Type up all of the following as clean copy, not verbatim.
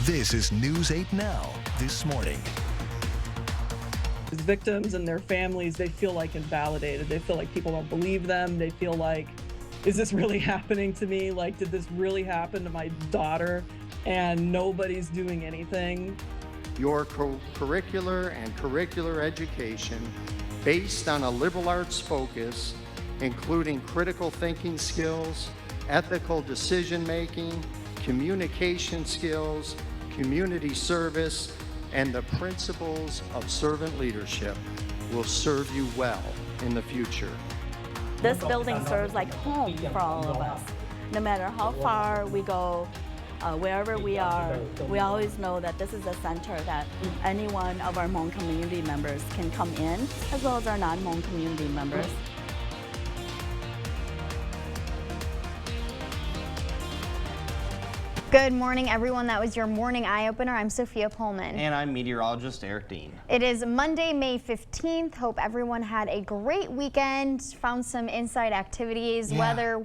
This is News 8 Now, this morning. The victims and their families, they feel like invalidated. They feel like people don't believe them. They feel like, is this really happening to me? Like, did this really happen to my daughter? And nobody's doing anything. Your co-curricular and curricular education based on a liberal arts focus, including critical thinking skills, ethical decision-making, communication skills, community service, and the principles of servant leadership will serve you well in the future. This building serves like home for all of us. No matter how far we go, wherever we are, we always know that this is a center that any one of our Hmong community members can come in, as well as our non-Hmong community members. Good morning, everyone. That was your morning eye-opener. I'm Sophia Pullman. And I'm meteorologist Eric Dean. It is Monday, May 15th. Hope everyone had a great weekend, found some inside activities. Yeah.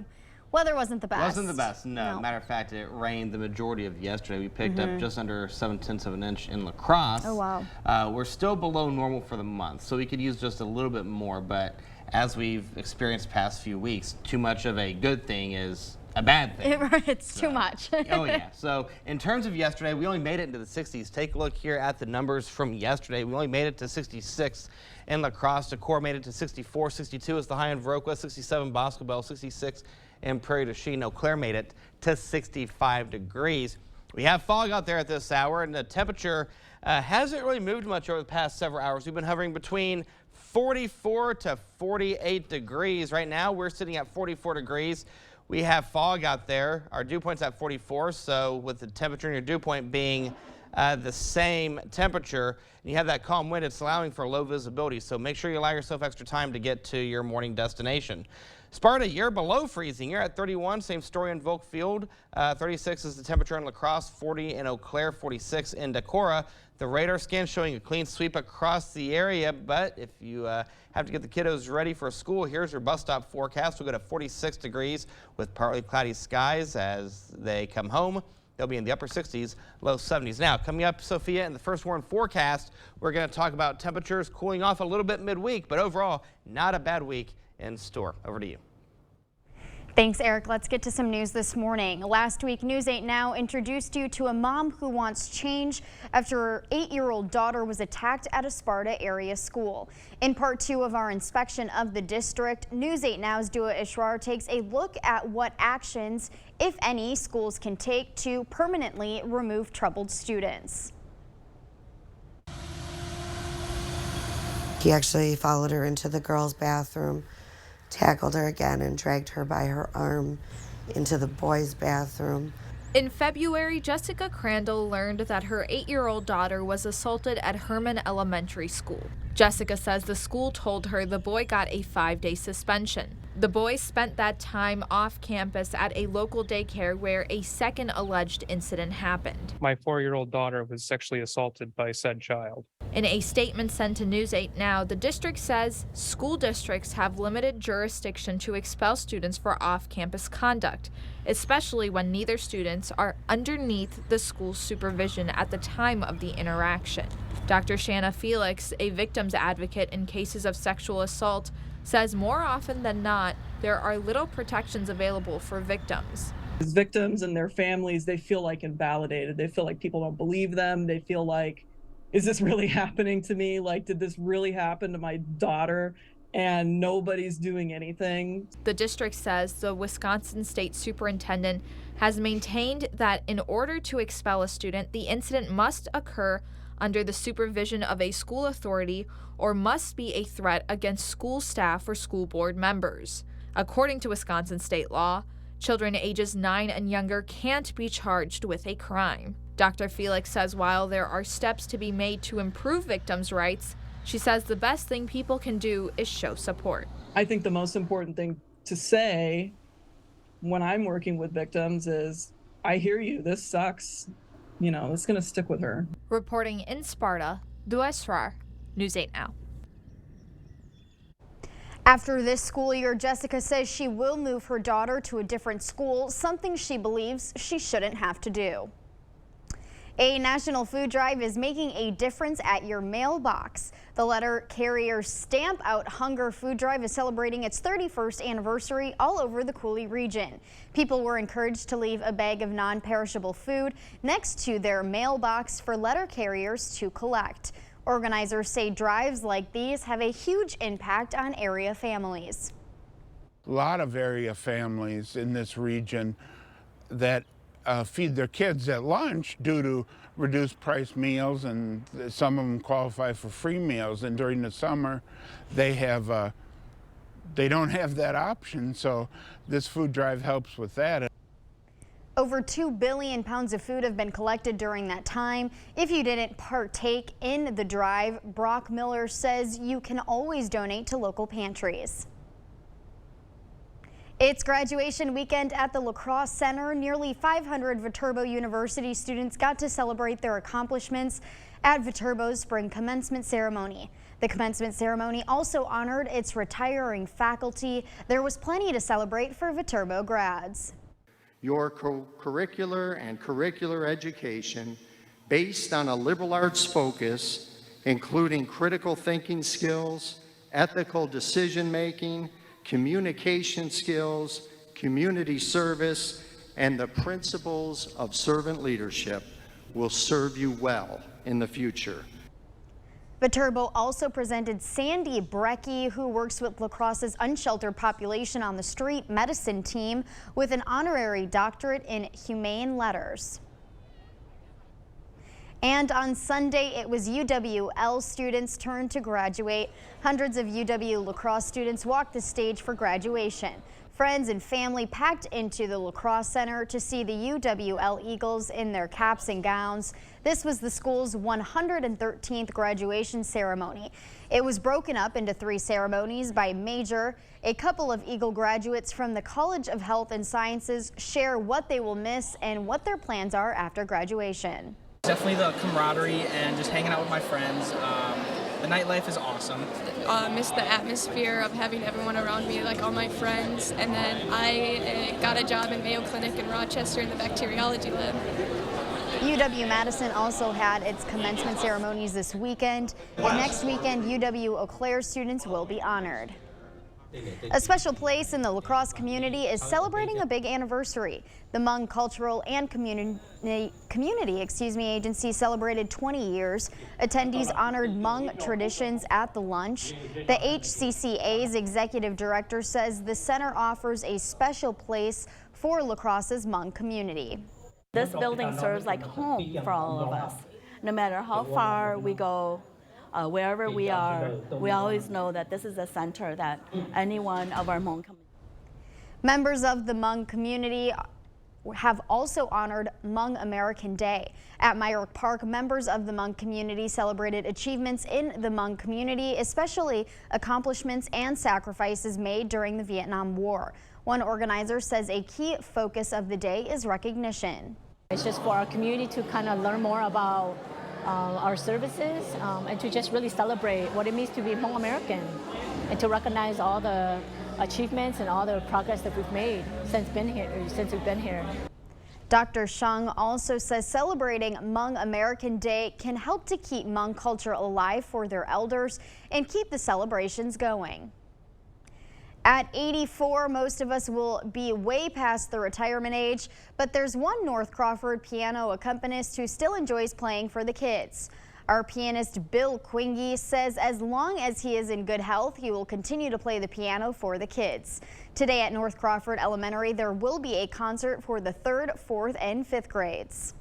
Weather wasn't the best. Wasn't the best, no. Matter of fact, it rained the majority of yesterday. We picked up just under 7/10 of an inch in La Crosse. Oh, wow. We're still below normal for the month, so we could use just a little bit more. But as we've experienced past few weeks, too much of a good thing is a bad thing. It's too much. Oh yeah. So in terms of yesterday, we only made it into the 60s. Take a look here at the numbers from yesterday. We only made it to 66 in La Crosse. Decorah made it to 64. 62 is the high in Viroqua. 67 Boscobel. 66 in Prairie du Chien. Eau Claire made it to 65 degrees. We have fog out there at this hour, and the temperature hasn't really moved much over the past several hours. We've been hovering between 44 to 48 degrees. Right now, we're sitting at 44 degrees. We have fog out there. Our dew point's at 44, so with the temperature and your dew point being the same temperature, and you have that calm wind, it's allowing for low visibility, so make sure you allow yourself extra time to get to your morning destination. Sparta, you're below freezing. You're at 31, same story in Volk Field. 36 is the temperature in La Crosse, 40 in Eau Claire, 46 in Decorah. The radar scan showing a clean sweep across the area, but if you have to get the kiddos ready for school, here's your bus stop forecast. We'll go to 46 degrees with partly cloudy skies as they come home. They'll be in the upper 60s, low 70s. Now, coming up, Sophia, in the first warn forecast, we're going to talk about temperatures cooling off a little bit midweek, but overall, not a bad week in store. Over to you. Thanks, Eric. Let's get to some news this morning. Last week, News 8 Now introduced you to a mom who wants change after her 8-year-old daughter was attacked at a Sparta area school. In part 2 of our inspection of the district, News 8 Now's Dua Ishrar takes a look at what actions, if any, schools can take to permanently remove troubled students. He actually followed her into the girls' bathroom, tackled her again, and dragged her by her arm into the boys' bathroom. In February, Jessica Crandall learned that her 8-year-old daughter was assaulted at Herman Elementary School. Jessica says the school told her the boy got a 5-day suspension. The boy spent that time off campus at a local daycare where a second alleged incident happened. My 4-year-old daughter was sexually assaulted by said child. In a statement sent to News 8 Now, the district says school districts have limited jurisdiction to expel students for off-campus conduct, especially when neither students are underneath the school's supervision at the time of the interaction. Dr. Shanna Felix, a victim's advocate in cases of sexual assault, says more often than not, there are little protections available for victims. The victims and their families, they feel like invalidated. They feel like people don't believe them. They feel like, is this really happening to me? Like, did this really happen to my daughter? And nobody's doing anything. The district says the Wisconsin State Superintendent has maintained that in order to expel a student, the incident must occur under the supervision of a school authority or must be a threat against school staff or school board members. According to Wisconsin state law, children ages 9 and younger can't be charged with a crime. Dr. Felix says while there are steps to be made to improve victims' rights, she says the best thing people can do is show support. I think the most important thing to say when I'm working with victims is, I hear you, this sucks. You know, it's going to stick with her. Reporting in Sparta, Dua Ishrar, News 8 Now. After this school year, Jessica says she will move her daughter to a different school, something she believes she shouldn't have to do. A national food drive is making a difference at your mailbox. The letter carrier Stamp Out Hunger food drive is celebrating its 31st anniversary all over the Coulee region. People were encouraged to leave a bag of non-perishable food next to their mailbox for letter carriers to collect. Organizers say drives like these have a huge impact on area families. A lot of area families in this region that feed their kids at lunch due to reduced price meals, and some of them qualify for free meals. And during the summer, they don't have that option, so this food drive helps with that. Over 2 billion pounds of food have been collected during that time. If you didn't partake in the drive, Brock Miller says you can always donate to local pantries. It's graduation weekend at the La Crosse Center. Nearly 500 Viterbo University students got to celebrate their accomplishments at Viterbo's spring commencement ceremony. The commencement ceremony also honored its retiring faculty. There was plenty to celebrate for Viterbo grads. Your co-curricular and curricular education based on a liberal arts focus, including critical thinking skills, ethical decision making, communication skills, community service, and the principles of servant leadership will serve you well in the future. Viterbo also presented Sandy Brecky, who works with La Crosse's unsheltered population on the street medicine team, with an honorary doctorate in humane letters. And on Sunday, it was UWL students' turn to graduate. Hundreds of UW La Crosse students walked the stage for graduation. Friends and family packed into the La Crosse Center to see the UWL Eagles in their caps and gowns. This was the school's 113th graduation ceremony. It was broken up into 3 ceremonies by major. A couple of Eagle graduates from the College of Health and Sciences share what they will miss and what their plans are after graduation. Definitely the camaraderie and just hanging out with my friends. The nightlife is awesome. Miss the atmosphere of having everyone around me, like all my friends. And then I got a job in Mayo Clinic in Rochester in the bacteriology lab. UW-Madison also had its commencement ceremonies this weekend. And next weekend, UW-Eau Claire students will be honored. A special place in the La Crosse community is celebrating a big anniversary. The Hmong Cultural and Community Agency celebrated 20 years. Attendees honored Hmong traditions at the lunch. The HCCA's executive director says the center offers a special place for La Crosse's Hmong community. This building serves like home for all of us. No matter how far we go, wherever we are, we always know that this is a center that anyone of our Hmong community. Members of the Hmong community have also honored Hmong American Day. At Myrick Park, members of the Hmong community celebrated achievements in the Hmong community, especially accomplishments and sacrifices made during the Vietnam War. One organizer says a key focus of the day is recognition. It's just for our community to kind of learn more about our services and to just really celebrate what it means to be Hmong American and to recognize all the achievements and all the progress that we've made since we've been here. Dr. Shung also says celebrating Hmong American Day can help to keep Hmong culture alive for their elders and keep the celebrations going. At 84, most of us will be way past the retirement age, but there's one North Crawford piano accompanist who still enjoys playing for the kids. Our pianist Bill Quingy says as long as he is in good health, he will continue to play the piano for the kids. Today at North Crawford Elementary, there will be a concert for the 3rd, 4th, and 5th grades.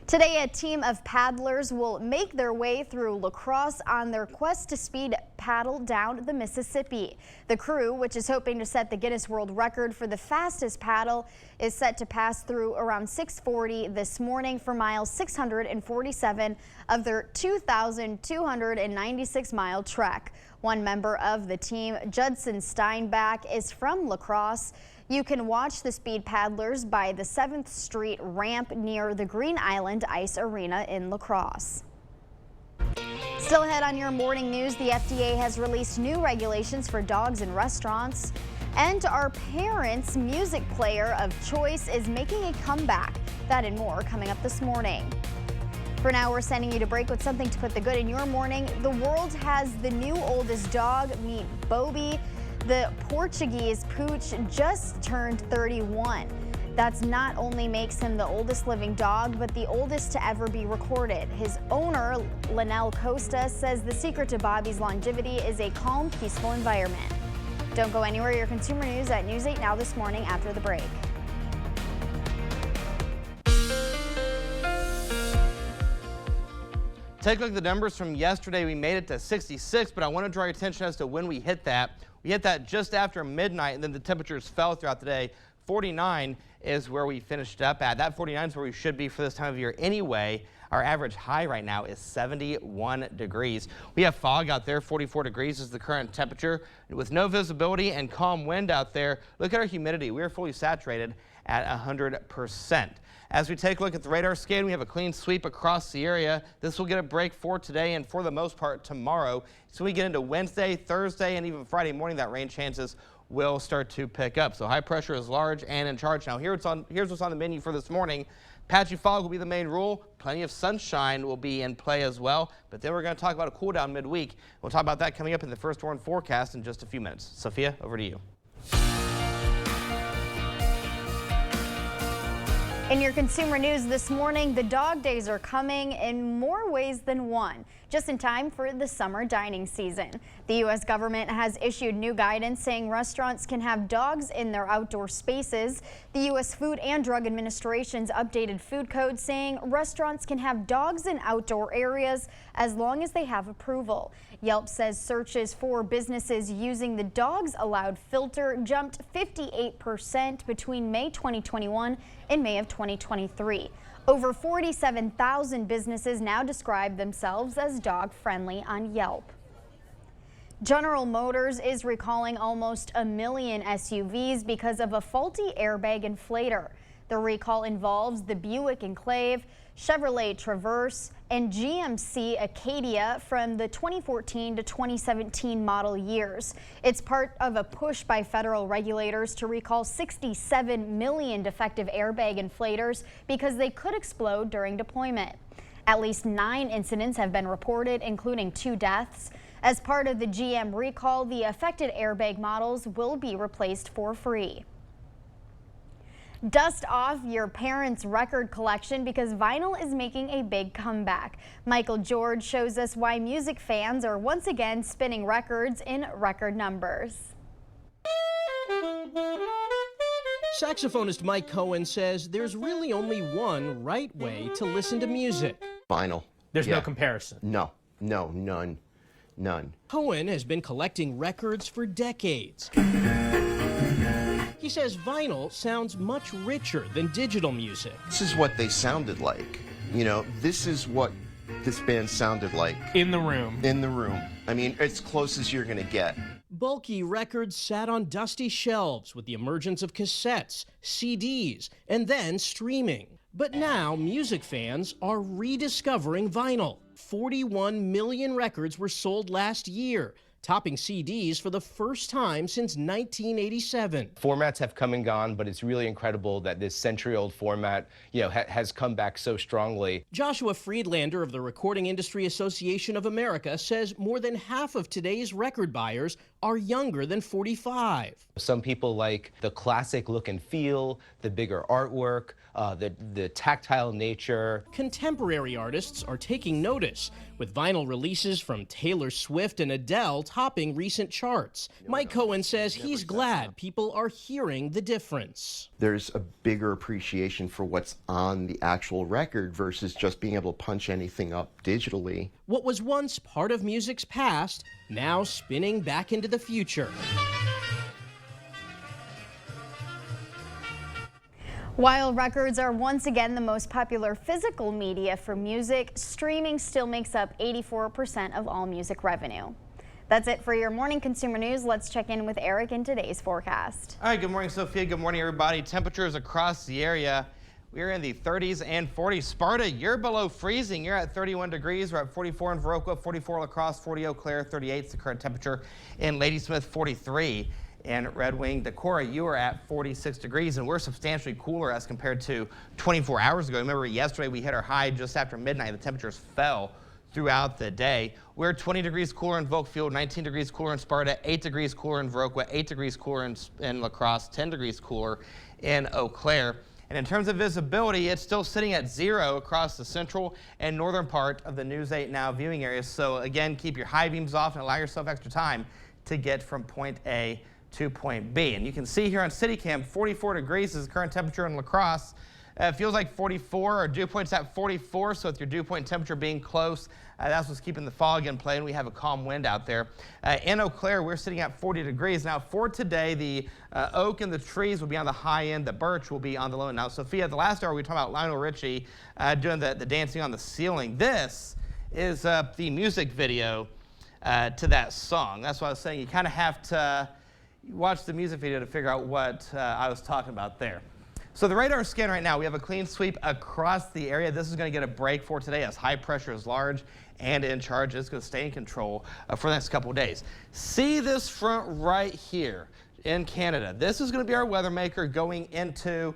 Today, a team of paddlers will make their way through La Crosse on their quest to speed paddle down the Mississippi. The crew, which is hoping to set the Guinness World Record for the fastest paddle, is set to pass through around 6:40 this morning for mile 647 of their 2,296-mile trek. One member of the team, Judson Steinbach, is from La Crosse. You can watch the speed paddlers by the 7th Street ramp near the Green Island Ice Arena in La Crosse. Still ahead on your morning news, the FDA has released new regulations for dogs in restaurants. And our parents' music player of choice is making a comeback. That and more coming up this morning. For now, we're sending you to break with something to put the good in your morning. The world has the new oldest dog. Meet Bobby. The Portuguese pooch just turned 31. That's not only makes him the oldest living dog, but the oldest to ever be recorded. His owner, Linnell Costa, says the secret to Bobby's longevity is a calm, peaceful environment. Don't go anywhere. Your consumer news at News 8 Now this morning after the break. Take a look at the numbers from yesterday. We made it to 66, but I want to draw your attention as to when we hit that. We hit that just after midnight, and then the temperatures fell throughout the day. 49 is where we finished up at. That 49 is where we should be for this time of year anyway. Our average high right now is 71 degrees. We have fog out there. 44 degrees is the current temperature. With no visibility and calm wind out there, look at our humidity. We are fully saturated at 100%. As we take a look at the radar scan, we have a clean sweep across the area. This will get a break for today and for the most part tomorrow. So we get into Wednesday, Thursday, and even Friday morning, that rain chances will start to pick up. So high pressure is large and in charge. Now here's what's on the menu for this morning. Patchy fog will be the main rule. Plenty of sunshine will be in play as well. But then we're going to talk about a cool down midweek. We'll talk about that coming up in the first warn forecast in just a few minutes. Sophia, over to you. In your consumer news this morning, the dog days are coming in more ways than one, just in time for the summer dining season. The U.S. government has issued new guidance saying restaurants can have dogs in their outdoor spaces. The U.S. Food and Drug Administration's updated food code saying restaurants can have dogs in outdoor areas as long as they have approval. Yelp says searches for businesses using the dogs allowed filter jumped 58% between May 2021 and May of 2023. Over 47,000 businesses now describe themselves as dog-friendly on Yelp. General Motors is recalling almost 1 million SUVs because of a faulty airbag inflator. The recall involves the Buick Enclave, Chevrolet Traverse, and GMC Acadia from the 2014 to 2017 model years. It's part of a push by federal regulators to recall 67 million defective airbag inflators because they could explode during deployment. At least 9 incidents have been reported, including 2 deaths. As part of the GM recall, the affected airbag models will be replaced for free. Dust off your parents' record collection because vinyl is making a big comeback. Michael George shows us why music fans are once again spinning records in record numbers. Saxophonist Mike Cohen says there's really only one right way to listen to music. Vinyl. There's no comparison. No, none. Cohen has been collecting records for decades. He says vinyl sounds much richer than digital music. This is what they sounded like. You know, this is what this band sounded like. In the room. In the room. I mean, as close as you're gonna get. Bulky records sat on dusty shelves with the emergence of cassettes, CDs, and then streaming. But now music fans are rediscovering vinyl. 41 million records were sold last year, topping CDs for the first time since 1987. Formats have come and gone, but it's really incredible that this century-old format, has come back so strongly. Joshua Friedlander of the Recording Industry Association of America says more than half of today's record buyers are younger than 45. Some people like the classic look and feel, the bigger artwork, the tactile nature. Contemporary artists are taking notice, with vinyl releases from Taylor Swift and Adele topping recent charts. Mike Cohen says he's glad people are hearing the difference. There's a bigger appreciation for what's on the actual record versus just being able to punch anything up digitally. What was once part of music's past, now spinning back into the future. While records are once again the most popular physical media for music, streaming still makes up 84% of all music revenue. That's it for your morning consumer news. Let's check in with Eric in today's forecast. All right, good morning, Sophia. Good morning, everybody. Temperatures across the area. We're in the 30s and 40s. Sparta, you're below freezing. You're at 31 degrees. We're at 44 in Viroqua, 44 La Crosse, 40 Eau Claire, 38 is the current temperature. In Ladysmith, 43. in Red Wing. Decorah, you are at 46 degrees, and we're substantially cooler as compared to 24 hours ago. Remember, yesterday we hit our high just after midnight. The temperatures fell throughout the day. We're 20 degrees cooler in Volkfield, 19 degrees cooler in Sparta, 8 degrees cooler in Viroqua, 8 degrees cooler in La Crosse, 10 degrees cooler in Eau Claire. And in terms of visibility, it's still sitting at 0 across the central and northern part of the News 8 Now viewing area. So again, keep your high beams off and allow yourself extra time to get from point A to point B. And you can see here on CityCam, 44 degrees is the current temperature in La Crosse. It feels like 44. Our dew point's at 44, so with your dew point temperature being close, that's what's keeping the fog in play, and we have a calm wind out there. In Eau Claire, we're sitting at 40 degrees. Now, for today, the oak and the trees will be on the high end. The birch will be on the low end. Now, Sophia, the last hour we were talking about Lionel Richie doing the dancing on the ceiling. This is the music video to that song. That's what I was saying. You kind of have to watch the music video to figure out what I was talking about there. So the radar scan right now, we have a clean sweep across the area. This is going to get a break for today as high pressure is large and in charge. It's going to stay in control for the next couple of days. See this front right here in Canada. This is going to be our weather maker going into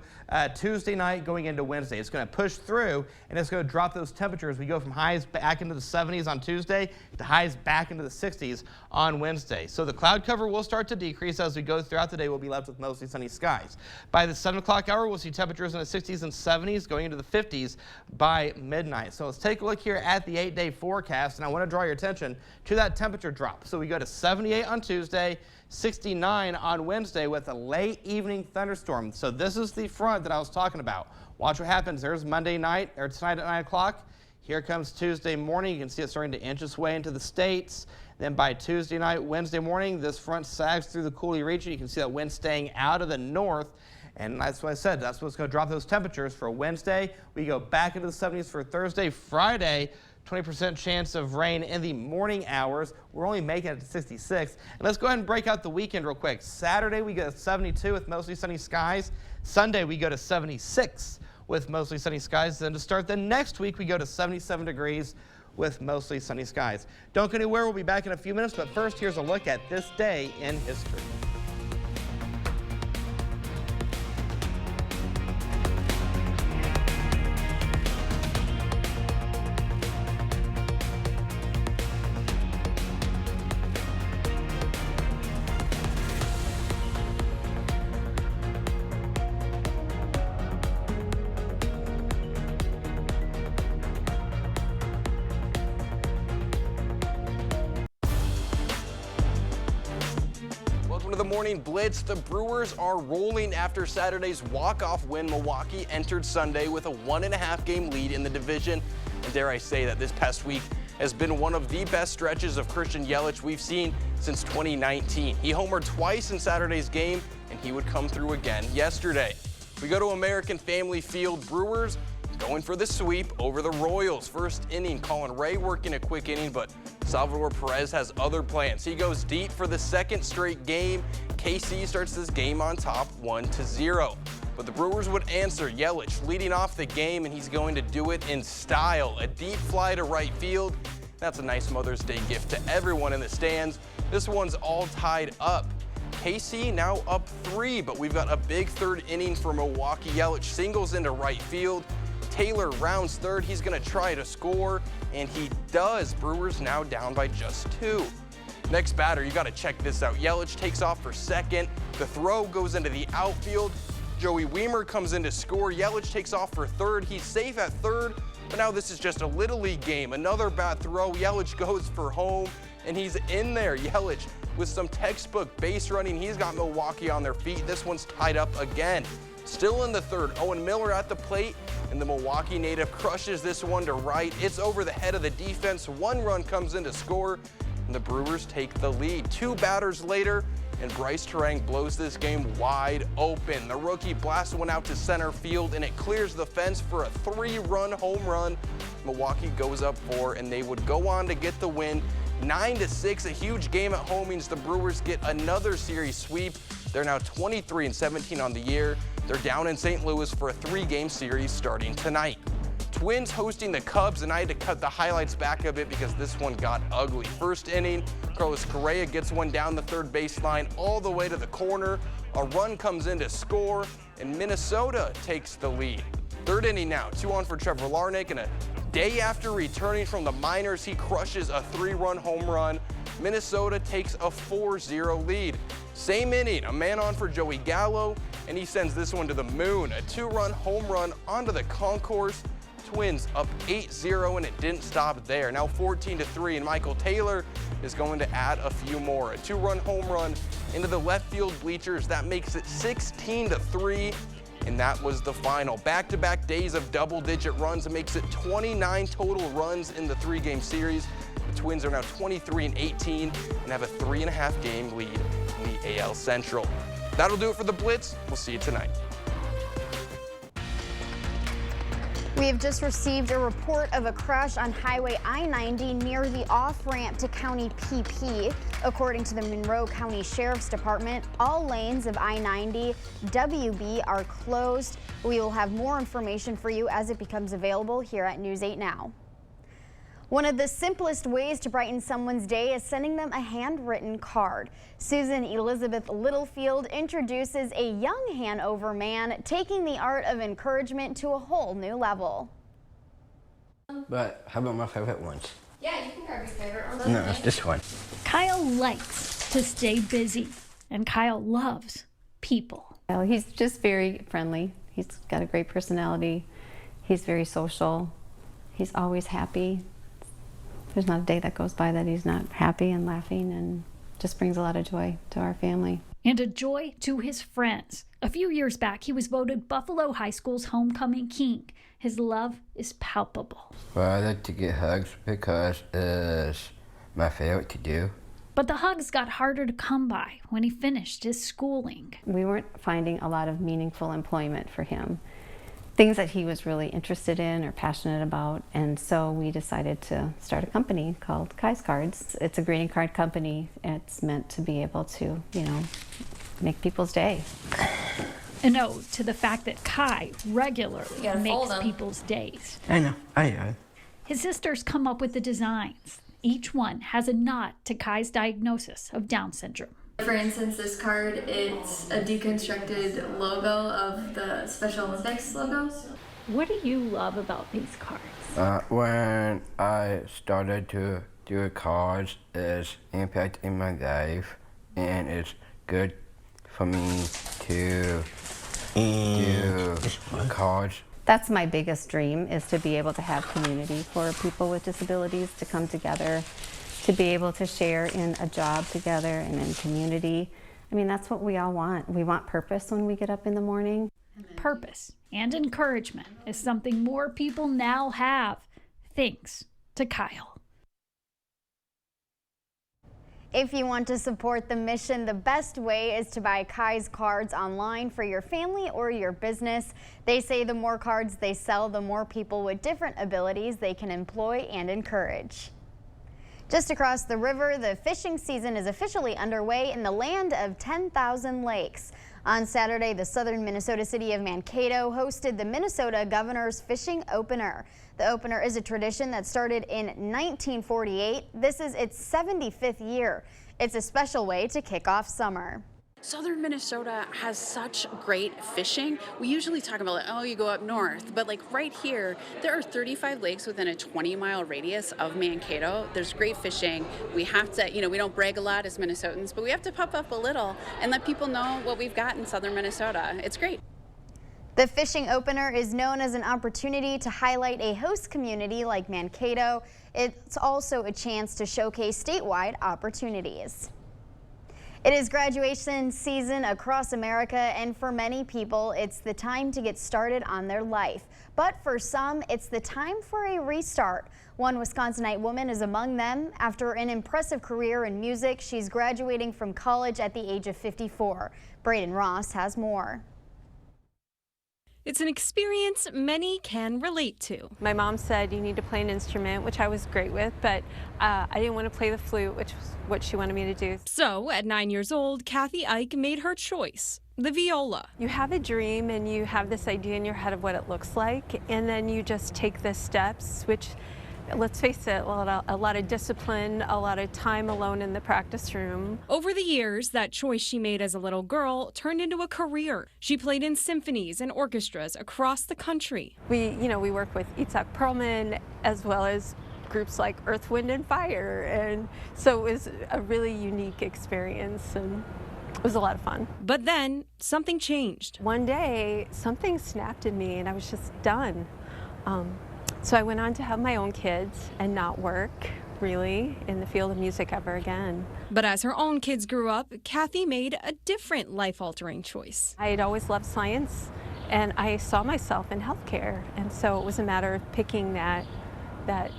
Tuesday night, going into Wednesday. It's going to push through and it's going to drop those temperatures. We go from highs back into the 70s on Tuesday to highs back into the 60s on Wednesday. So the cloud cover will start to decrease as we go throughout the day. We'll be left with mostly sunny skies. By the 7 o'clock hour, we'll see temperatures in the 60s and 70s going into the 50s by midnight. So let's take a look here at the 8-day forecast, and I want to draw your attention to that temperature drop. So we go to 78 on Tuesday, 69 on Wednesday with a late evening thunderstorm. So this is the front that I was talking about. Watch what happens. There's Monday night, or tonight at 9 o'clock. Here comes Tuesday morning. You can see it starting to inch its way into the states. Then by Tuesday night, Wednesday morning, this front sags through the Coulee region. You can see that wind staying out of the north. And that's what I said. That's what's going to drop those temperatures for Wednesday. We go back into the 70s for Thursday. Friday, 20% chance of rain in the morning hours. We're only making it to 66. And let's go ahead and break out the weekend real quick. Saturday, we go to 72 with mostly sunny skies. Sunday, we go to 76 with mostly sunny skies. Then to start the next week, we go to 77 degrees with mostly sunny skies. Don't go anywhere. We'll be back in a few minutes. But first, here's a look at this day in history. To the morning blitz, the Brewers are rolling after Saturday's walk-off win. Milwaukee entered Sunday with a 1.5 game lead in the division. And dare I say that this past week has been one of the best stretches of Christian Yelich we've seen since 2019. He homered twice in Saturday's game, and he would come through again yesterday. We go to American Family Field. Brewers going for the sweep over the Royals. First inning, Colin Ray working a quick inning, but Salvador Perez has other plans. He goes deep for the second straight game. KC starts this game on top 1-0. But the Brewers would answer. Yelich leading off the game, and he's going to do it in style. A deep fly to right field. That's a nice Mother's Day gift to everyone in the stands. This one's all tied up. KC now up 3, but we've got a big third inning for Milwaukee. Yelich singles into right field. Taylor rounds third. He's going to try to score, and he does. Brewers now down by just 2. Next batter, you got to check this out. Yelich takes off for second. The throw goes into the outfield. Joey Wiemer comes in to score. Yelich takes off for third. He's safe at third, but now this is just a Little League game. Another bad throw. Yelich goes for home, and he's in there. Yelich with some textbook base running. He's got Milwaukee on their feet. This one's tied up again. Still in the third, Owen Miller at the plate, and the Milwaukee native crushes this one to right. It's over the head of the defense. 1 run comes in to score, and the Brewers take the lead. 2 batters later, and Bryce Terang blows this game wide open. The rookie blasts one out to center field, and it clears the fence for a 3-run home run. Milwaukee goes up 4, and they would go on to get the win. 9-6, a huge game at home means the Brewers get another series sweep. They're now 23-17 on the year. They're down in St. Louis for a 3-game series starting tonight. Twins hosting the Cubs, and I had to cut the highlights back a bit because this one got ugly. First inning, Carlos Correa gets one down the third baseline all the way to the corner. A run comes in to score, and Minnesota takes the lead. Third inning now, 2 on for Trevor Larnach, and a day after returning from the minors, he crushes a 3-run home run. Minnesota takes a 4-0 lead. Same inning, a man on for Joey Gallo, and he sends this one to the moon. A 2-run home run onto the concourse. Twins up 8-0, and it didn't stop there. Now 14-3, and Michael Taylor is going to add a few more. A 2-run home run into the left field bleachers. That makes it 16-3, and that was the final. Back-to-back days of double-digit runs. It makes it 29 total runs in the 3-game series. The Twins are now 23-18 and have a 3.5 game lead in the AL Central. That'll do it for the Blitz. We'll see you tonight. We have just received a report of a crash on Highway I-90 near the off-ramp to County PP. According to the Monroe County Sheriff's Department, all lanes of I-90 WB are closed. We will have more information for you as it becomes available here at News 8 Now. One of the simplest ways to brighten someone's day is sending them a handwritten card. Susan Elizabeth Littlefield introduces a young Hanover man taking the art of encouragement to a whole new level. But how about my favorite ones? Yeah, you can grab your favorite one. No, it's this one. Kyle likes to stay busy, and Kyle loves people. He's just very friendly. He's got a great personality. He's very social. He's always happy. There's not a day that goes by that he's not happy and laughing, and just brings a lot of joy to our family. And a joy to his friends. A few years back, he was voted Buffalo High School's homecoming king. His love is palpable. Well, I like to get hugs because it's my favorite to do. But the hugs got harder to come by when he finished his schooling. We weren't finding a lot of meaningful employment for him. Things that he was really interested in or passionate about, and so we decided to start a company called Kai's Cards. It's a greeting card company. It's meant to be able to, make people's day. An ode to the fact that Kai regularly makes people's days. I know. His sisters come up with the designs. Each one has a nod to Kai's diagnosis of Down syndrome. For instance, this card, it's a deconstructed logo of the Special Olympics logo. What do you love about these cards? When I started to do cards, it's impacting my life, and it's good for me to do cards. That's my biggest dream, is to be able to have community for people with disabilities to come together, to be able to share in a job together and in community. I mean, that's what we all want. We want purpose when we get up in the morning. Purpose and encouragement is something more people now have, thanks to Kyle. If you want to support the mission, the best way is to buy Kai's Cards online for your family or your business. They say the more cards they sell, the more people with different abilities they can employ and encourage. Just across the river, the fishing season is officially underway in the land of 10,000 lakes. On Saturday, the southern Minnesota city of Mankato hosted the Minnesota Governor's Fishing Opener. The opener is a tradition that started in 1948. This is its 75th year. It's a special way to kick off summer. Southern Minnesota has such great fishing. We usually talk about, you go up north, but right here, there are 35 lakes within a 20-mile radius of Mankato. There's great fishing. We have to, we don't brag a lot as Minnesotans, but we have to pop up a little and let people know what we've got in Southern Minnesota. It's great. The fishing opener is known as an opportunity to highlight a host community like Mankato. It's also a chance to showcase statewide opportunities. It is graduation season across America, and for many people, it's the time to get started on their life. But for some, it's the time for a restart. One Wisconsinite woman is among them. After an impressive career in music, she's graduating from college at the age of 54. Braden Ross has more. It's an experience many can relate to. My mom said you need to play an instrument, which I was great with, but I didn't want to play the flute, which was what she wanted me to do. So at 9 years old, Kathy Ike made her choice, the viola. You have a dream and you have this idea in your head of what it looks like, and then you just take the steps, which, let's face it, a lot of discipline, a lot of time alone in the practice room. Over the years, that choice she made as a little girl turned into a career. She played in symphonies and orchestras across the country. We work with Itzhak Perlman as well as groups like Earth, Wind and Fire, and so it was a really unique experience and it was a lot of fun. But then something changed. One day, something snapped in me and I was just done. So I went on to have my own kids and not work, really, in the field of music ever again. But as her own kids grew up, Kathy made a different life-altering choice. I had always loved science, and I saw myself in healthcare, and so it was a matter of picking that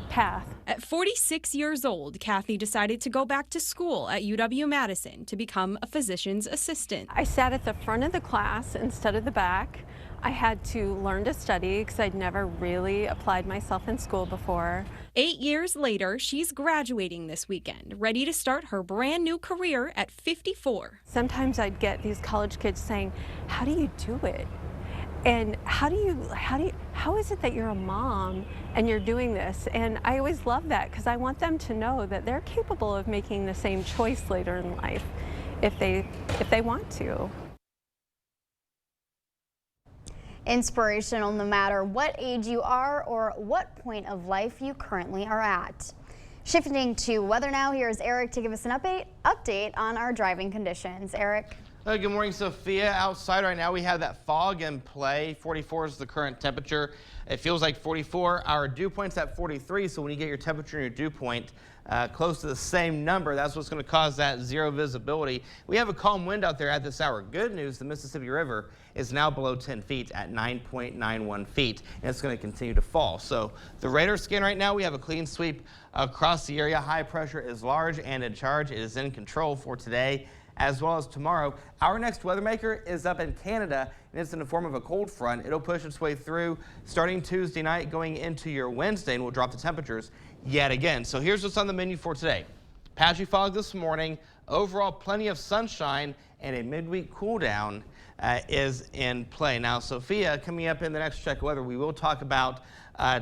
path. At 46 years old, Kathy decided to go back to school at UW-Madison to become a physician's assistant. I sat at the front of the class instead of the back. I had to learn to study because I'd never really applied myself in school before. 8 years later, she's graduating this weekend, ready to start her brand new career at 54. Sometimes I'd get these college kids saying, "How do you do it? And how is it that you're a mom and you're doing this?" And I always love that because I want them to know that they're capable of making the same choice later in life if they want to. Inspirational no matter what age you are or what point of life you currently are at. Shifting to weather now, here's Eric to give us an update on our driving conditions. Eric. Good morning, Sophia. Outside right now we have that fog in play. 44 is the current temperature. It feels like 44. Our dew point's at 43, so when you get your temperature and your dew point close to the same number, that's what's going to cause that zero visibility. We have a calm wind out there at this hour. Good news, the Mississippi River is now below 10 feet at 9.91 feet, and it's going to continue to fall. So the radar scan right now, we have a clean sweep across the area. High pressure is large and in charge. It is in control for today as well as tomorrow. Our next weather maker is up in Canada, and it's in the form of a cold front. It'll push its way through starting Tuesday night going into your Wednesday, and will drop the temperatures yet again. So here's what's on the menu for today. Patchy fog this morning, overall plenty of sunshine, and a midweek cool down is in play. Now, Sophia, coming up in the next check of weather, we will talk about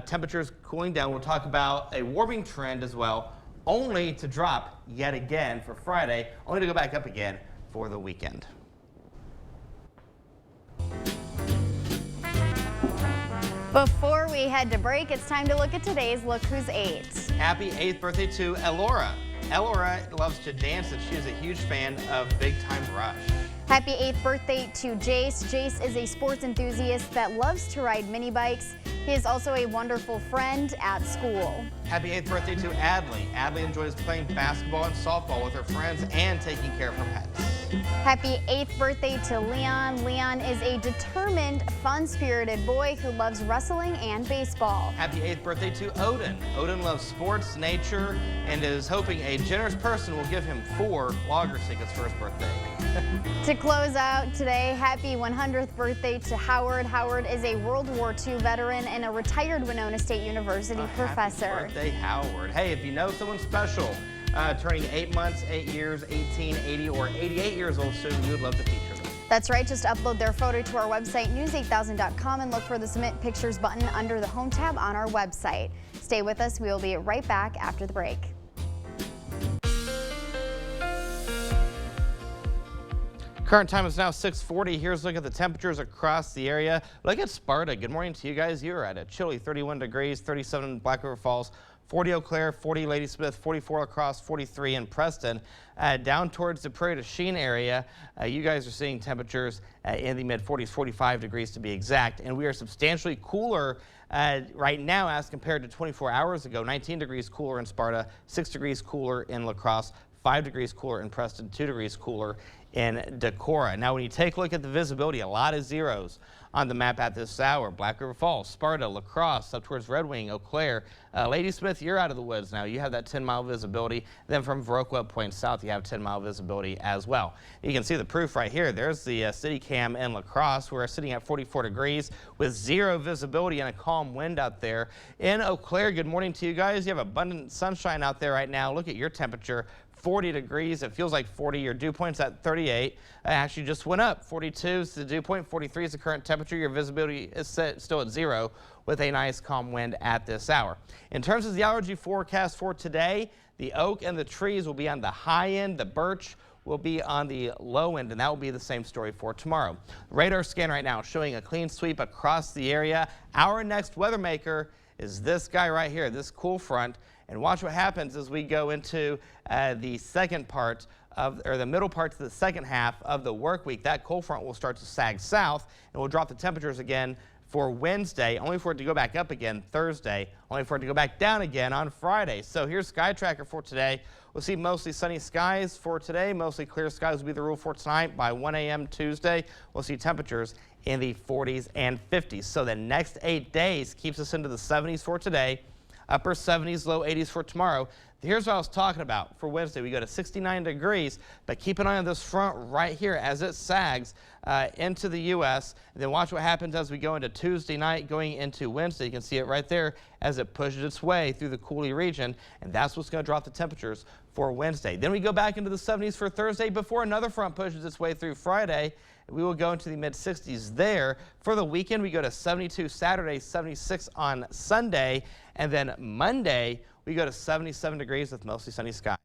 temperatures cooling down. We'll talk about a warming trend as well, only to drop yet again for Friday, only to go back up again for the weekend. Before we head to break, it's time to look at today's Look Who's 8. Happy 8th birthday to Elora. Elora loves to dance, and she is a huge fan of Big Time Rush. Happy 8th birthday to Jace. Jace is a sports enthusiast that loves to ride mini bikes. He is also a wonderful friend at school. Happy 8th birthday to Adley. Adley enjoys playing basketball and softball with her friends and taking care of her pets. Happy 8th birthday to Leon. Leon is a determined, fun-spirited boy who loves wrestling and baseball. Happy 8th birthday to Odin. Odin loves sports, nature, and is hoping a generous person will give him 4 logger tickets for his birthday. To close out today, happy 100th birthday to Howard. Howard is a World War II veteran and a retired Winona State University professor. Happy birthday, Howard. Hey, if you know someone special, turning 8 months, 8 years, 18, 80, or 88 years old soon, we would love to feature them. That's right. Just upload their photo to our website, news8000.com, and look for the Submit Pictures button under the Home tab on our website. Stay with us. We will be right back after the break. Current time is now 6:40. Here's a look at the temperatures across the area. Look at Sparta. Good morning to you guys. You're at a chilly 31 degrees, 37 in Black River Falls, 40 Eau Claire, 40 Ladysmith, 44 La Crosse, 43 in Preston. Down towards the Prairie du Chien area, you guys are seeing temperatures in the mid-40s, 45 degrees to be exact. And we are substantially cooler right now as compared to 24 hours ago. 19 degrees cooler in Sparta, 6 degrees cooler in La Crosse, 5 degrees cooler in Preston, 2 degrees cooler in Decorah. Now, when you take a look at the visibility, a lot of zeros on the map at this hour. Black River Falls, Sparta, La Crosse, up towards Red Wing, Eau Claire. Ladysmith, you're out of the woods now. You have that 10-mile visibility. Then from Viroqua Point South, you have 10-mile visibility as well. You can see the proof right here. There's the city cam in La Crosse. We're sitting at 44 degrees with zero visibility and a calm wind out there. In Eau Claire, good morning to you guys. You have abundant sunshine out there right now. Look at your temperature. 40 degrees. It feels like 40. Your dew point's at 38. It actually just went up. 42 is the dew point. 43 is the current temperature. Your visibility is still at 0 with a nice calm wind at this hour. In terms of the allergy forecast for today, the oak and the trees will be on the high end. The birch will be on the low end, and that will be the same story for tomorrow. Radar scan right now showing a clean sweep across the area. Our next weather maker is this guy right here, this cool front. And watch what happens as we go into the second part of, or the middle part to the second half of the work week. That cold front will start to sag south and will drop the temperatures again for Wednesday, only for it to go back up again Thursday, only for it to go back down again on Friday. So here's Sky Tracker for today. We'll see mostly sunny skies for today. Mostly clear skies will be the rule for tonight. By 1 a.m. Tuesday, we'll see temperatures in the 40s and 50s. So the next 8 days keeps us into the 70s for today. Upper 70s, low 80s for tomorrow. Here's what I was talking about for Wednesday. We go to 69 degrees, but keep an eye on this front right here as it sags into the U.S. And then watch what happens as we go into Tuesday night, going into Wednesday. You can see it right there as it pushes its way through the Coulee region, and that's what's going to drop the temperatures for Wednesday. Then we go back into the 70s for Thursday before another front pushes its way through Friday. We will go into the mid-60s there. For the weekend, we go to 72 Saturday, 76 on Sunday, and then Monday, we go to 77 degrees with mostly sunny skies.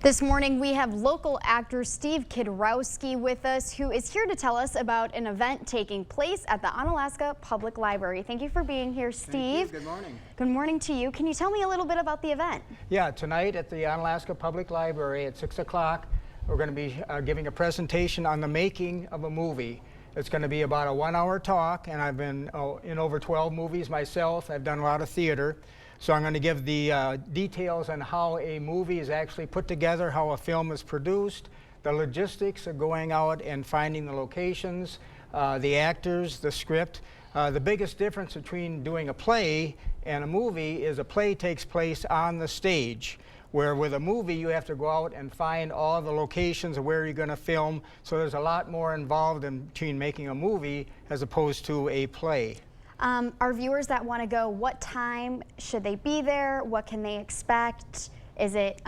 This morning, we have local actor Steve Kidrowski with us, who is here to tell us about an event taking place at the Onalaska Public Library. Thank you for being here, Steve. Thank you. Good morning. Good morning to you. Can you tell me a little bit about the event? Yeah, tonight at the Onalaska Public Library at 6 o'clock, we're going to be giving a presentation on the making of a movie. It's going to be about a 1-hour talk, and I've been in over 12 movies myself. I've done a lot of theater. So I'm going to give the details on how a movie is actually put together, how a film is produced, the logistics of going out and finding the locations, the actors, the script. The biggest difference between doing a play and a movie is a play takes place on the stage, where with a movie you have to go out and find all the locations of where you're going to film. So there's a lot more involved in between making a movie as opposed to a play. Our viewers that want to go, what time should they be there? What can they expect? Is it,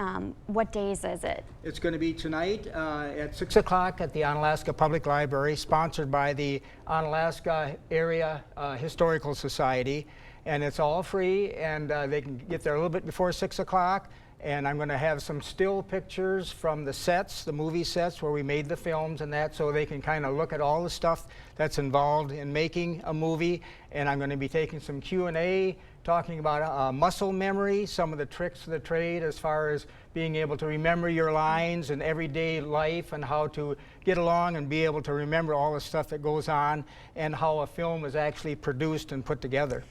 what days is it? It's going to be tonight at 6 o'clock at the Onalaska Public Library, sponsored by the Onalaska Area Historical Society. And it's all free, and they can get there a little bit before 6 o'clock. And I'm going to have some still pictures from the sets, the movie sets where we made the films and that, so they can kind of look at all the stuff that's involved in making a movie. And I'm going to be taking some Q&A, talking about muscle memory, some of the tricks of the trade as far as being able to remember your lines in everyday life and how to get along and be able to remember all the stuff that goes on and how a film is actually produced and put together.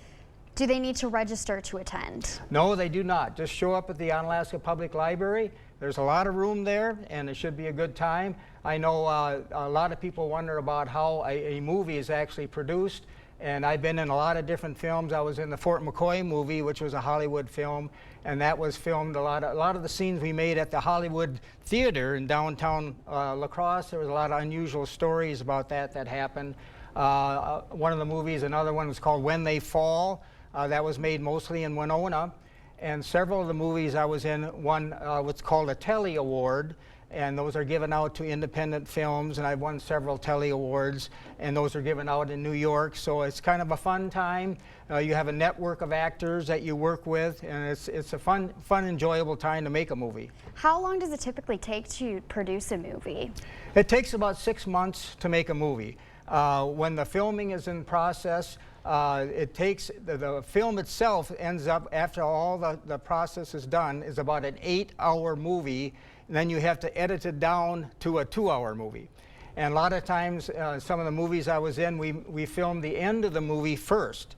Do they need to register to attend? No, they do not. Just show up at the Onalaska Public Library. There's a lot of room there, and it should be a good time. I know a lot of people wonder about how a movie is actually produced, and I've been in a lot of different films. I was in the Fort McCoy movie, which was a Hollywood film, and that was filmed a lot of the scenes we made at the Hollywood Theater in downtown La Crosse. There was a lot of unusual stories about that happened. One of the movies, another one was called When They Fall. That was made mostly in Winona, and several of the movies I was in won what's called a Telly Award, and those are given out to independent films, and I've won several Telly Awards, and those are given out in New York, so it's kind of a fun time. You have a network of actors that you work with, and it's a fun, enjoyable time to make a movie. How long does it typically take to produce a movie? It takes about 6 months to make a movie. When the filming is in process, it takes, the film itself ends up, after all the process is done, is about an 8-hour movie, and then you have to edit it down to a 2-hour movie. And a lot of times, some of the movies I was in, we filmed the end of the movie first,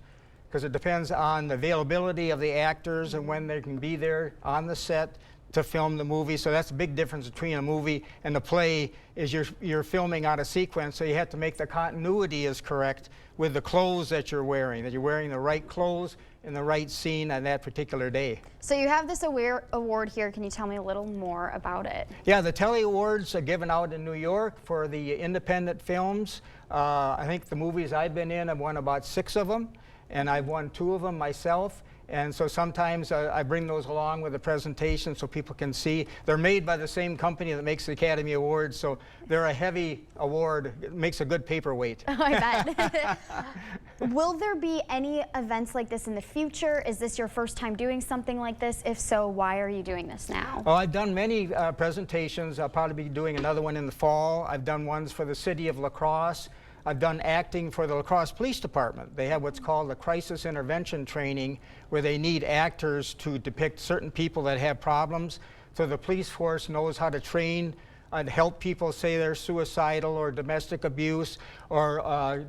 because it depends on the availability of the actors and when they can be there on the set to film the movie. So that's a big difference between a movie and a play, is you're filming out of sequence, so you have to make the continuity is correct with the clothes that you're wearing the right clothes in the right scene on that particular day. So you have this award here. Can you tell me a little more about it? Yeah, the Telly Awards are given out in New York for the independent films. I think the movies I've been in, I've won about 6 of them, and I've won 2 of them myself. And so sometimes I bring those along with a presentation so people can see. They're made by the same company that makes the Academy Awards, so they're a heavy award. It makes a good paperweight. I bet. Will there be any events like this in the future? Is this your first time doing something like this? If so, why are you doing this now? Oh, I've done many presentations. I'll probably be doing another one in the fall. I've done ones for the city of La Crosse. I've done acting for the La Crosse Police Department. They have what's called the crisis intervention training, where they need actors to depict certain people that have problems. So the police force knows how to train and help people, say they're suicidal or domestic abuse or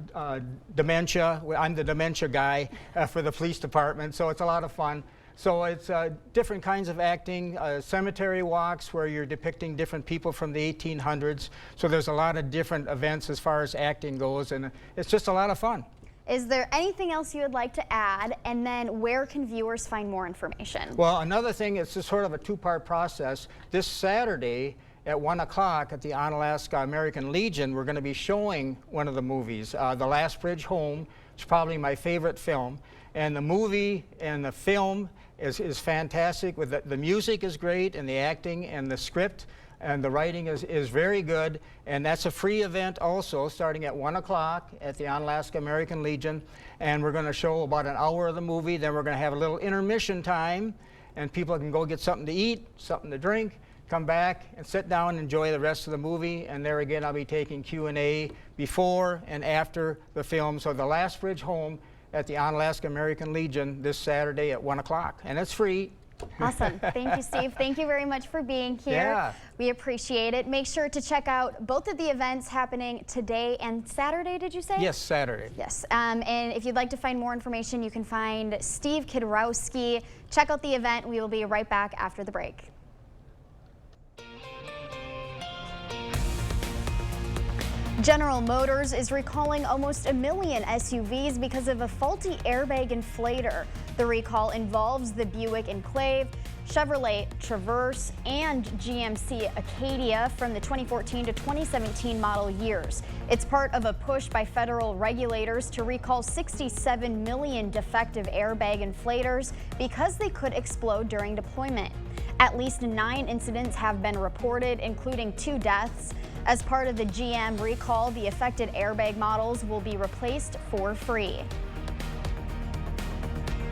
dementia. I'm the dementia guy for the police department, so it's a lot of fun. So it's different kinds of acting, cemetery walks where you're depicting different people from the 1800s. So there's a lot of different events as far as acting goes, and it's just a lot of fun. Is there anything else you would like to add? And then where can viewers find more information? Well, another thing, it's just sort of a 2-part process. This Saturday at 1 o'clock at the Onalaska American Legion, we're going to be showing one of the movies, The Last Bridge Home. It's probably my favorite film. And the movie and the film is fantastic. With the music is great, and the acting and the script and the writing is very good. And that's a free event also, starting at 1 o'clock at the Onalaska American Legion. And we're going to show about an hour of the movie. Then we're going to have a little intermission time, and people can go get something to eat, something to drink, come back and sit down and enjoy the rest of the movie. And there again, I'll be taking Q&A before and after the film. So The Last Bridge Home at the Onalaska American Legion this Saturday at 1 o'clock, and it's free. Awesome. Thank you, Steve. Thank you very much for being here. Yeah. We appreciate it. Make sure to check out both of the events happening today and Saturday, did you say? Yes, Saturday. Yes. And if you'd like to find more information, you can find Steve Kidrowski. Check out the event. We will be right back after the break. General Motors is recalling almost 1 million SUVs because of a faulty airbag inflator. The recall involves the Buick Enclave, Chevrolet Traverse, and GMC Acadia from the 2014 to 2017 model years. It's part of a push by federal regulators to recall 67 million defective airbag inflators because they could explode during deployment. At least 9 incidents have been reported, including 2 deaths. As part of the GM recall, the affected airbag models will be replaced for free.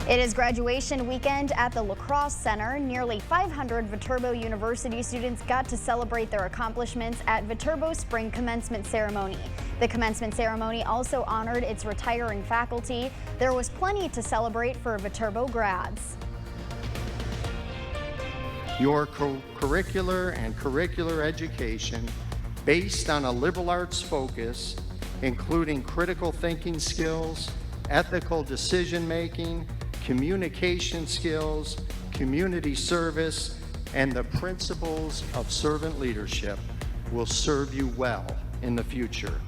It is graduation weekend at the La Crosse Center. Nearly 500 Viterbo University students got to celebrate their accomplishments at Viterbo's spring commencement ceremony. The commencement ceremony also honored its retiring faculty. There was plenty to celebrate for Viterbo grads. Your curricular and curricular education based on a liberal arts focus, including critical thinking skills, ethical decision making, communication skills, community service, and the principles of servant leadership will serve you well in the future.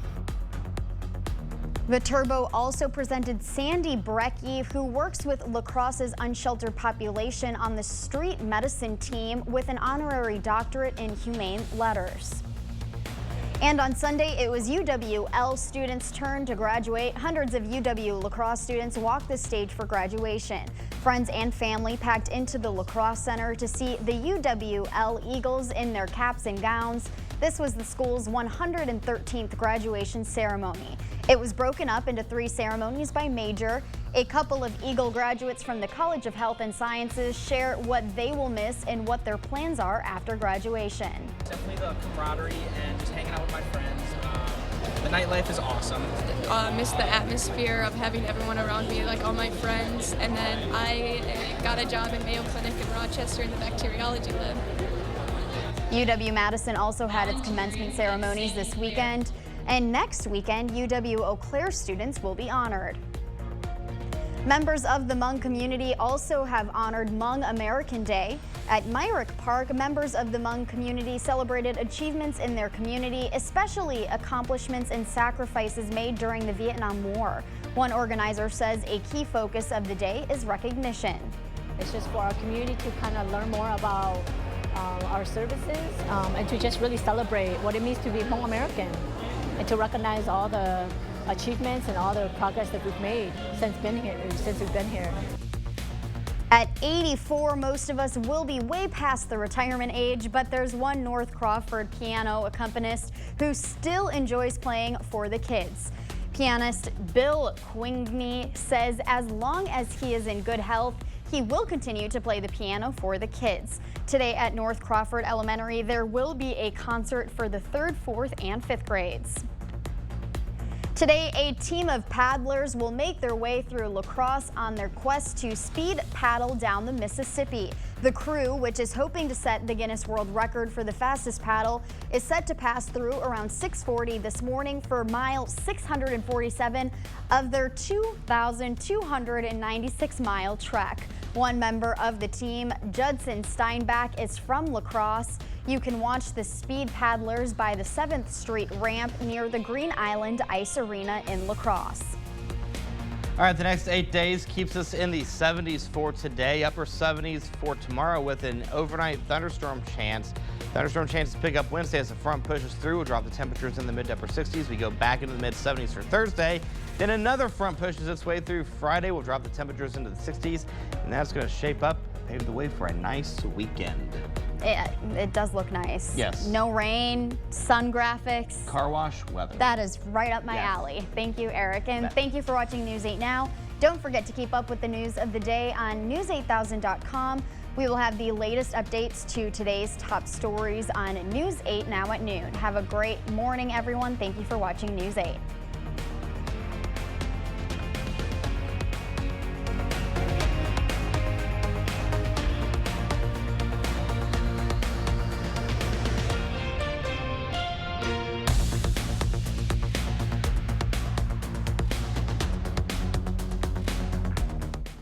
Viterbo also presented Sandy Brecky, who works with La Crosse's unsheltered population on the street medicine team, with an honorary doctorate in humane letters. And on Sunday, it was UWL students' turn to graduate. Hundreds of UW La Crosse students walked the stage for graduation. Friends and family packed into the La Crosse Center to see the UWL Eagles in their caps and gowns. This was the school's 113th graduation ceremony. It was broken up into 3 ceremonies by major. A couple of Eagle graduates from the College of Health and Sciences share what they will miss and what their plans are after graduation. Definitely the camaraderie and just hanging out with my friends. The nightlife is awesome. Miss the atmosphere of having everyone around me, like all my friends. And then I got a job in Mayo Clinic in Rochester in the bacteriology lab. UW-Madison also had its commencement ceremonies this weekend, and next weekend, UW-Eau Claire students will be honored. Members of the Hmong community also have honored Hmong American Day. At Myrick Park, members of the Hmong community celebrated achievements in their community, especially accomplishments and sacrifices made during the Vietnam War. One organizer says a key focus of the day is recognition. It's just for our community to kind of learn more about our services and to just really celebrate what it means to be Hmong American and to recognize all the achievements and all the progress that we've made since we've been here. At 84, most of us will be way past the retirement age, but there's one North Crawford piano accompanist who still enjoys playing for the kids. Pianist Bill Quingney says as long as he is in good health, he will continue to play the piano for the kids. Today at North Crawford Elementary, there will be a concert for the 3rd, 4th, and 5th grades. Today, a team of paddlers will make their way through La Crosse on their quest to speed paddle down the Mississippi. The crew, which is hoping to set the Guinness World Record for the fastest paddle, is set to pass through around 6:40 this morning for mile 647 of their 2,296-mile trek. One member of the team, Judson Steinbach, is from La Crosse. You can watch the speed paddlers by the 7th Street ramp near the Green Island Ice Arena in La Crosse. All right, the next 8 days keeps us in the 70s for today, upper 70s for tomorrow with an overnight thunderstorm chance. Thunderstorm chances pick up Wednesday as the front pushes through. We'll drop the temperatures in the mid to upper 60s. We go back into the mid 70s for Thursday. Then another front pushes its way through Friday. We'll drop the temperatures into the 60s, and that's going to shape up, pave the way for a nice weekend. It does look nice. Yes. No rain, sun graphics. Car wash weather. That is right up my alley. Thank you, Eric. And thank you for watching News 8 Now. Don't forget to keep up with the news of the day on news8000.com. We will have the latest updates to today's top stories on News 8 Now at noon. Have a great morning, everyone. Thank you for watching News 8.